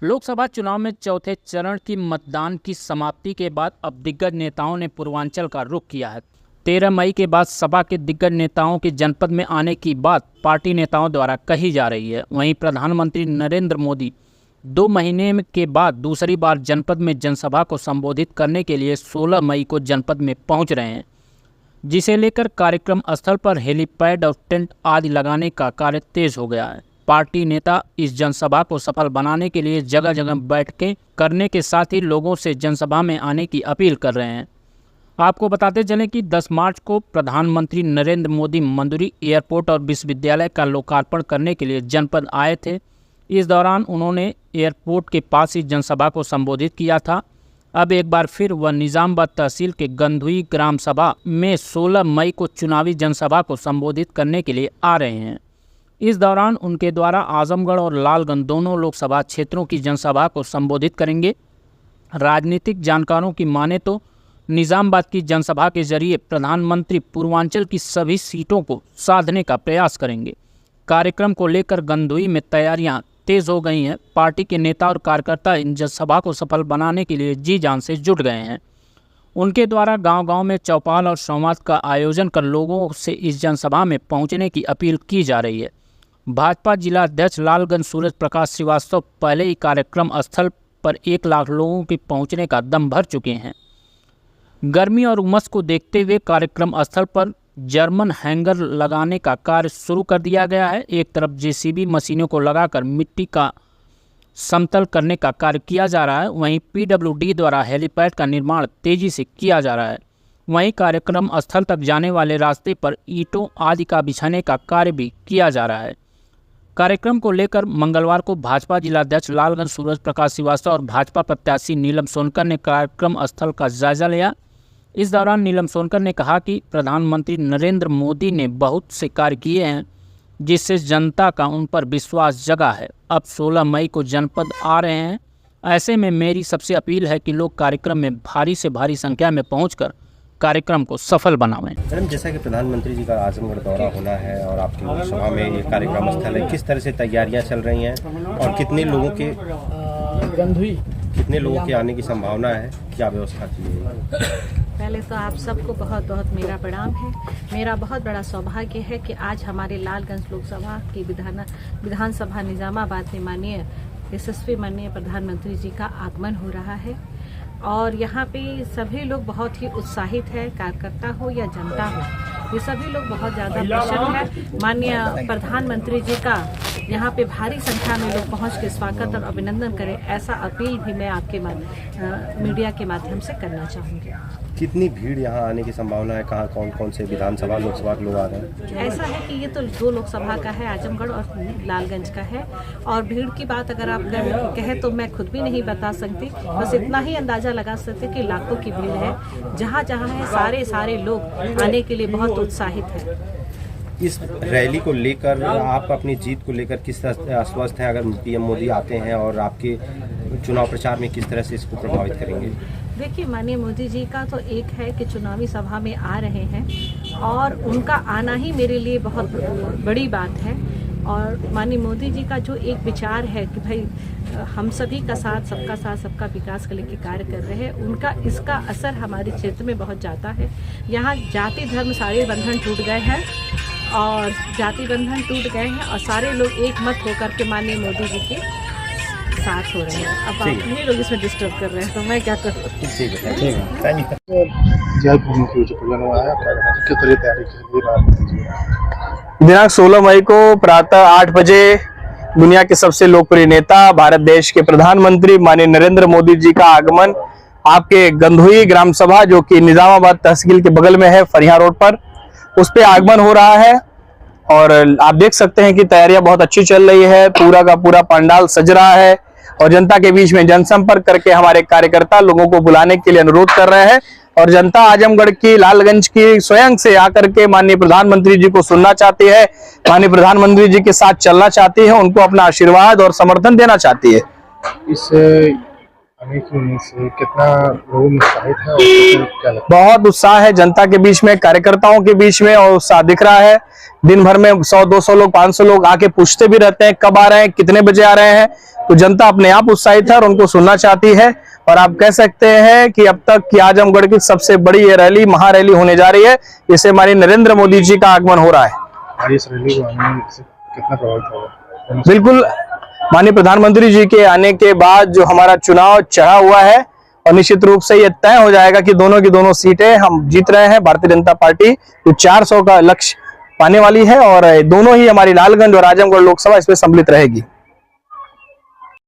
लोकसभा चुनाव में चौथे चरण की मतदान की समाप्ति के बाद अब दिग्गज नेताओं ने पूर्वांचल का रुख किया है। 13 मई के बाद सपा के दिग्गज नेताओं के जनपद में आने की बात पार्टी नेताओं द्वारा कही जा रही है। वहीं प्रधानमंत्री नरेंद्र मोदी 2 महीने के बाद दूसरी बार जनपद में जनसभा को संबोधित करने के लिए 16 मई को जनपद में पहुंच रहे हैं, जिसे लेकर कार्यक्रम स्थल पर हेलीपैड और टेंट आदि लगाने का कार्य तेज हो गया है। पार्टी नेता इस जनसभा को सफल बनाने के लिए जगह जगह बैठकें करने के साथ ही लोगों से जनसभा में आने की अपील कर रहे हैं। आपको बताते चलें कि 10 मार्च को प्रधानमंत्री नरेंद्र मोदी मंदुरी एयरपोर्ट और विश्वविद्यालय का लोकार्पण करने के लिए जनपद आए थे। इस दौरान उन्होंने एयरपोर्ट के पास ही जनसभा को संबोधित किया था। अब एक बार फिर वह निजामाबाद तहसील के गंधुई ग्राम सभा में 16 मई को चुनावी जनसभा को संबोधित करने के लिए आ रहे हैं। इस दौरान उनके द्वारा आजमगढ़ और लालगंज दोनों लोकसभा क्षेत्रों की जनसभा को संबोधित करेंगे। राजनीतिक जानकारों की माने तो निजामाबाद की जनसभा के जरिए प्रधानमंत्री पूर्वांचल की सभी सीटों को साधने का प्रयास करेंगे। कार्यक्रम को लेकर गंधुई में तैयारियां तेज हो गई हैं। पार्टी के नेता और कार्यकर्ता इन जनसभा को सफल बनाने के लिए जी जान से जुट गए हैं। उनके द्वारा गांव-गांव में चौपाल और संवाद का आयोजन कर लोगों से इस जनसभा में पहुंचने की अपील की जा रही है। भाजपा जिला अध्यक्ष लालगंज सूरज प्रकाश श्रीवास्तव पहले ही कार्यक्रम स्थल पर 1 लाख लोगों के पहुंचने का दम भर चुके हैं। गर्मी और उमस को देखते हुए कार्यक्रम स्थल पर जर्मन हैंगर लगाने का कार्य शुरू कर दिया गया है। एक तरफ जेसीबी मशीनों को लगाकर मिट्टी का समतल करने का कार्य किया जा रहा है, वहीं पीडब्ल्यूडी द्वारा हेलीपैड का निर्माण तेजी से किया जा रहा है। वहीं कार्यक्रम स्थल तक जाने वाले रास्ते पर ईंटों आदि का बिछाने का कार्य भी किया जा रहा है। कार्यक्रम को लेकर मंगलवार को भाजपा जिलाध्यक्ष लालगंज सूरज प्रकाश श्रीवास्तव और भाजपा प्रत्याशी नीलम सोनकर ने कार्यक्रम स्थल का जायजा लिया। इस दौरान नीलम सोनकर ने कहा कि प्रधानमंत्री नरेंद्र मोदी ने बहुत से कार्य किए हैं, जिससे जनता का उन पर विश्वास जगा है। अब 16 मई को जनपद आ रहे हैं, ऐसे में मेरी सबसे अपील है कि लोग कार्यक्रम में भारी से भारी संख्या में पहुंचकर कार्यक्रम को सफल बनावें। मैडम, जैसा कि प्रधानमंत्री जी का आजमगढ़ दौरा होना है और आपकी लोकसभा में ये कार्यक्रम स्थल है, किस तरह से तैयारियां चल रही हैं और कितने लोगों के आने की संभावना है, क्या व्यवस्था की है? पहले तो आप सबको बहुत बहुत मेरा प्रणाम है। मेरा बहुत बड़ा सौभाग्य है कि आज हमारे लालगंज लोकसभा की विधानसभा निजामाबाद में माननीय यशस्वी माननीय प्रधानमंत्री जी का आगमन हो रहा है और यहाँ पे सभी लोग बहुत ही उत्साहित है। कार्यकर्ता हो या जनता हो, ये सभी लोग बहुत ज़्यादा प्रसन्न है। माननीय प्रधानमंत्री जी का यहाँ पे भारी संख्या में लोग पहुँच के स्वागत और अभिनंदन करें, ऐसा अपील भी मैं आपके मीडिया के माध्यम से करना चाहूँगी। कितनी भीड़ यहाँ आने की संभावना है? कहाँ कौन से विधानसभा लोकसभा के लोग आ रहे हैं? ऐसा है कि ये तो 2 लोकसभा का है, आजमगढ़ और लालगंज का है। और भीड़ की बात अगर आप कहें तो मैं खुद भी नहीं बता सकती, बस इतना ही अंदाज़ा लगा सकते कि लाखों की भीड़ है। जहाँ जहाँ है सारे लोग आने के लिए बहुत उत्साहित हैं। इस रैली को लेकर आप अपनी जीत को लेकर किस तरह आश्वस्त हैं? अगर पीएम मोदी आते हैं और आपके चुनाव प्रचार में किस तरह से इसको प्रभावित करेंगे? देखिए, माननीय मोदी जी का तो एक है कि चुनावी सभा में आ रहे हैं और उनका आना ही मेरे लिए बहुत बड़ी बात है। और माननीय मोदी जी का जो एक विचार है कि भाई हम सभी का साथ सबका विकास के लिए कार्य कर रहे हैं, उनका इसका असर हमारे क्षेत्र में बहुत ज़्यादा है। यहाँ जाति धर्म सारे बंधन टूट गए हैं और सारे लोग एक मत होकर के माननीय मोदी जी के साथ हो रहे हैं। अब आप लोग इसमें डिस्टर्ब कर रहे हैं तो मैं क्या करूँ? दिनांक 16 मई को प्रातः 8 बजे दुनिया के सबसे लोकप्रिय नेता, भारत देश के प्रधानमंत्री माननीय नरेंद्र मोदी जी का आगमन आपके गंधुई ग्राम सभा, जो कि निजामाबाद तहसील के बगल में है, फरिया रोड पर, उस पे आगमन हो रहा है। और आप देख सकते हैं कि तैयारियां बहुत अच्छी चल रही है। पूरा का पूरा पंडाल सज रहा है और जनता के बीच में जनसंपर्क करके हमारे कार्यकर्ता लोगों को बुलाने के लिए अनुरोध कर रहे हैं। और जनता आजमगढ़ की, लालगंज की स्वयं से आकर के माननीय प्रधानमंत्री जी को सुनना चाहती है, माननीय प्रधानमंत्री जी के साथ चलना चाहती है, उनको अपना आशीर्वाद और समर्थन देना चाहती है। इस अनेक से कितना लोगों में उत्साहित है और क्या लगता बहुत उत्साह है जनता के बीच में, कार्यकर्ताओं के बीच में, और उत्साह दिख रहा है। दिन भर में 100-200 लोग, 500 लोग आके पूछते भी रहते हैं कब आ रहे हैं, कितने बजे आ रहे हैं। तो जनता अपने आप उत्साहित है और उनको सुनना चाहती है। और आप कह सकते हैं कि अब तक की आजमगढ़ की सबसे बड़ी ये रैली, महारैली होने जा रही है। इससे हमारे नरेंद्र मोदी जी का आगमन हो रहा है। है? इस रैली को आने से कितना प्रभावित होगा? बिल्कुल, माननीय प्रधानमंत्री जी के आने के बाद जो हमारा चुनाव चढ़ा हुआ है, और निश्चित रूप से ये तय हो जाएगा कि दोनों की दोनों सीटें हम जीत रहे हैं। भारतीय जनता पार्टी जो 400 का लक्ष्य पाने वाली है, और दोनों ही हमारी लालगंज और आजमगढ़ लोकसभा इसमें सम्मिलित रहेगी।